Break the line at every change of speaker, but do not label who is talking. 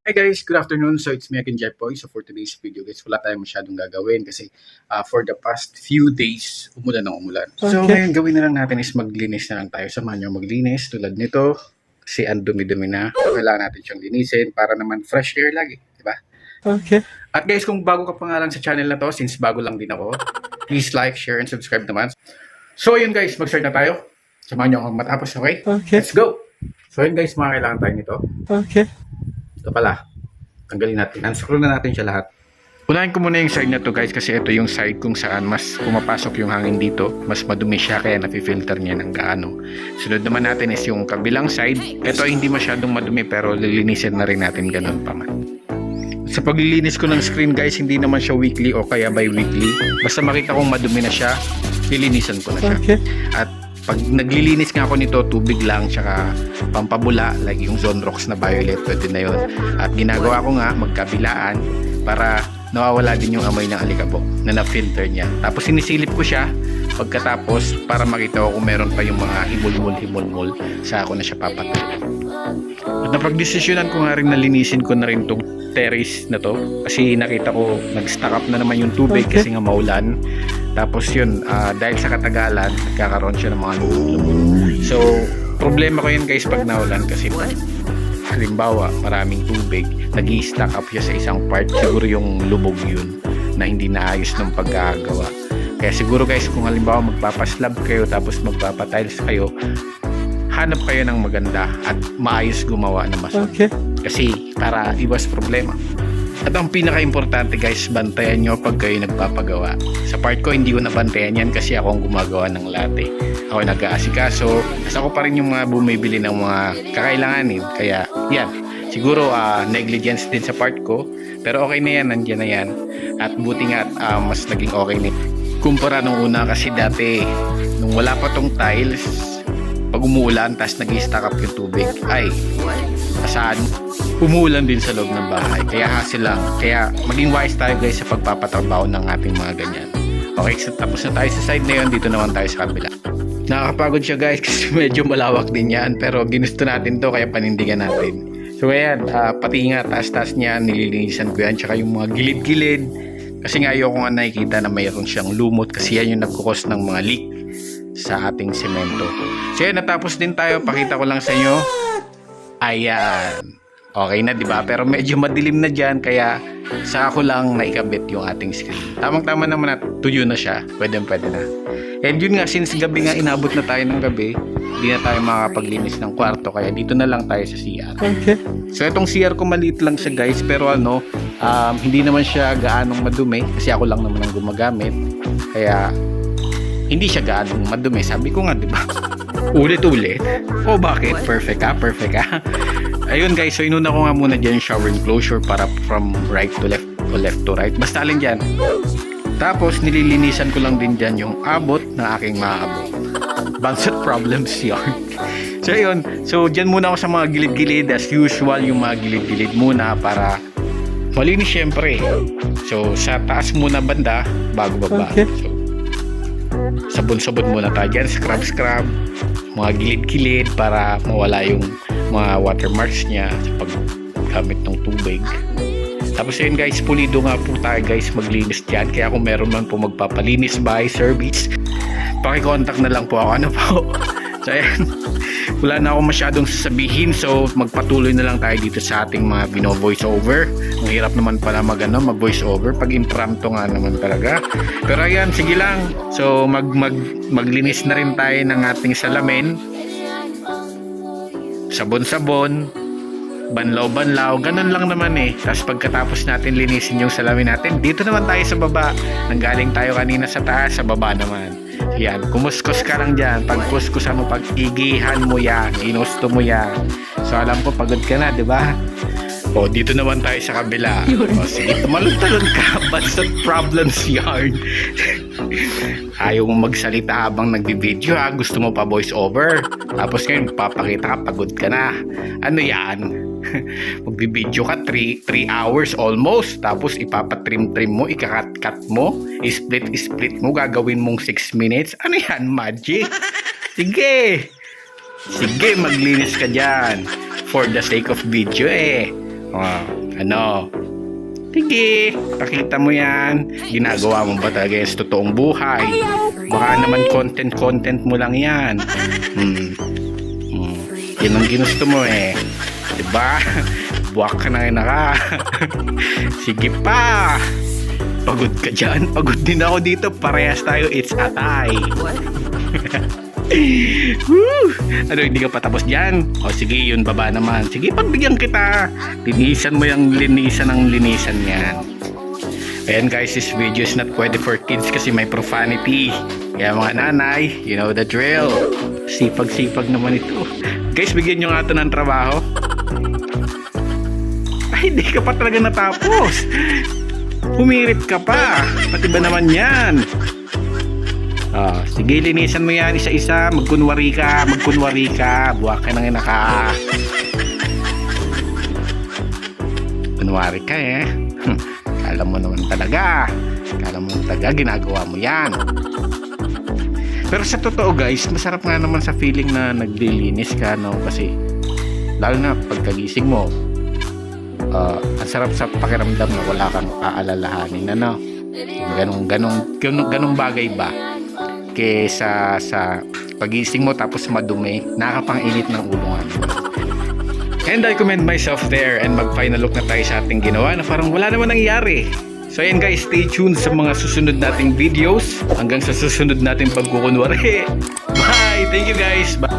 Hey guys, good afternoon. So it's me again, Jeff Boy. So for today's video guys, wala tayong masyadong gagawin kasi for the past few days, umulan ng umulan. So ngayon gawin na lang natin is maglinis na lang tayo. Samahan nyo maglinis tulad nito kasi ang dumi-dumi na. So kailangan natin siyang linisin para naman fresh air lagi, di ba?
Okay.
At guys, kung bago ka pa nga lang sa channel na to, since bago lang din ako, please like, share, and subscribe naman. So ayun guys, mag-start na tayo. Samahan nyo akong matapos, okay?
Okay.
Let's go! So ayun guys, mga kailangan tayo nito.
Okay.
Ito pala, tanggalin natin. Unscrew na natin siya lahat. Unahin ko muna yung side na to guys kasi ito yung side kung saan mas pumapasok yung hangin dito. Mas madumi siya kaya nafi-filter niya ng gaano. Sunod naman natin is yung kabilang side. Ito ay hindi masyadong madumi pero lilinisin na rin natin ganun pa man. Sa paglilinis ko ng screen guys, hindi naman siya weekly o kaya bi-weekly. Basta makita kong madumi na siya, lilinisan ko na siya.
Okay.
At pag naglilinis nga ako nito, tubig lang tsaka pampabula like yung Zonrox na violet, pwede na yun. At ginagawa ko nga magkabilaan para nawawala din yung amoy ng alikabok na na-filter niya. Tapos sinisilip ko siya pagkatapos para makita ko kung meron pa yung mga himul-mul sa ako na siya papatay. At napag-desisyonan ko nga rin na linisin ko na rin itong terrace na to kasi nakita ko nag-stack up na naman yung tubig kasi nga maulan. Tapos yun, dahil sa katagalan, nagkakaroon siya ng mga lumog. So, problema ko yun guys pag naulan kasi halimbawa, maraming tubig, nag-i-stack up siya sa isang part, siguro yung lumog yun na hindi naayos ng pagkagawa. Kaya siguro guys, kung halimbawa magpapaslab kayo tapos magpapatiles kayo, hanap kayo ng maganda at maayos gumawa na mason.
Okay.
Kasi para iwas problema. At ang pinaka-importante guys, bantayan nyo pag kayo nagpapagawa. Sa part ko, hindi ko nabantayan yan kasi ako ang gumagawa ng latte. Ako nag-aasikaso. Kasi ako pa rin yung mga bumibili ng mga kakailanganin. Kaya yan, siguro negligence din sa part ko. Pero okay na yan, nandiyan na yan. At buti nga mas naging okay na. Kumpara nung una kasi dati, nung wala pa tong tiles, pag umuulan, tas nag-i-stack up yung tubig, ay, saan? Umuulan din sa loob ng bahay. Kaya hassle lang. Kaya maging wise tayo guys sa pagpapatrabaho ng ating mga ganyan. Okay, so tapos na tayo sa side na yun. Dito naman tayo sa kabila. Nakakapagod siya guys kasi medyo malawak din yan. Pero ginusto natin to kaya panindigan natin. So ayan, pati nga taas-taas niya, nililinisan ko yan. Tsaka yung mga gilid-gilid. Kasi nga ayoko nga nakikita na mayroon siyang lumot. Kasi yan yung nagkukos ng mga leak sa ating semento. So ayan, natapos din tayo. Pakita ko lang sa inyo. Ayan. Okay na, di ba? Pero medyo madilim na dyan, kaya sa ako lang naikabit yung ating screen. Tamang-tama naman na tuyo na siya. Pwede na. And yun nga, since gabi nga, inabot na tayo ng gabi, hindi na tayo makapaglinis ng kwarto, kaya dito na lang tayo sa CR.
Okay.
So itong CR ko maliit lang siya guys, pero hindi naman siya gaanong madumi, kasi ako lang naman ang gumagamit. Kaya hindi siya gaanong madumi. Sabi ko nga, di ba? Ulit-ulit. Oh, bakit? Perfect ka? Ayun guys, so inuna ko nga muna dyan yung shower enclosure para from right to left o left to right. Basta alin dyan. Tapos nililinisan ko lang din dyan yung abot na aking maabot. Bounced problems yun. So ayun, so dyan muna ako sa mga gilid-gilid. As usual, yung mga gilid-gilid muna para malinis syempre. So sa taas muna banda, bago baba.
Okay.
So sabon-sabon muna tayo dyan, scrub mga gilid-gilid para mawala yung mga watermarks niya sa paggamit ng tubig. Tapos yun guys, pulido nga po tayo guys maglinis dyan. Kaya kung meron man po magpapalinis by service, pakicontact na lang po ako. Ano po? So ayan, wala na ako masyadong sasabihin. So magpatuloy na lang tayo dito sa ating mga voice over. Ang hirap naman pala mag voice over pag impromptu nga naman talaga. Pero ayan, sige lang. So maglinis na rin tayo ng ating salamin. Sabon-sabon, banlaw-banlaw, ganun lang naman eh. Tapos pagkatapos natin linisin yung salamin natin, dito naman tayo sa baba. Nanggaling tayo kanina sa taas, sa baba naman. Yan, kumuskus ka lang dyan. Pagkuskusan mo, pag-igihan mo yan, ginusto mo yan. So alam ko, pagod ka na, di ba? O, dito naman tayo sa kabila. O, sige, tumalon-talon ka. Basta problems yarn. Ayaw mo magsalita habang nagbibideo ha. Gusto mo pa voice over. Tapos ngayon, papakita ka, pagod ka na. Ano yan? Magbibideo ka 3 hours almost. Tapos ipapatrim-trim mo, ikakat-cut mo, split mo, gagawin mong 6 minutes. Ano yan? Magic? Sige, maglinis ka dyan. For the sake of video eh. Oh, ano? Sige, pakita mo yan. Ginagawa mo ba talaga yan sa totoong buhay? Baka naman content mo lang yan. Yan ang ginusto mo eh. Diba? Buwak ka na ka. Sige pa. Pagod ka dyan. Pagod din ako dito. Parehas tayo. It's atay. Ano, hindi ka pa tapos dyan? O sige, yun baba naman. Sige, pagbigyan kita. Linisan mo yung linisan yan. Ayan guys, this video is not pwede for kids kasi may profanity. Kaya mga nanay, you know the drill. Sipag-sipag naman ito. Guys, bigyan nyo nga ito ng trabaho. Ay, hindi ka pa talaga natapos. Humirit ka pa. Pati ba naman yan? Sige, linisan mo yan isa-isa. Magkunwari ka. Buwak ka ng inaka. Kunwari ka eh. Kala mo naman talaga. Ginagawa mo yan. Pero sa totoo guys, masarap nga naman sa feeling na naglilinis ka, no? Kasi lalo na pagkagising mo, ang sarap sa pakiramdam na wala kang aalalahanin, ano? Ganong bagay ba? Kesa sa pagising mo tapos madumi, nakakapang-init ng ulo nga. And I commend myself there and mag-final look na tayo sa ating ginawa na parang wala naman nangyari. So ayan guys, stay tuned sa mga susunod nating videos hanggang sa susunod nating pagkukunwari. Bye! Thank you guys! Bye!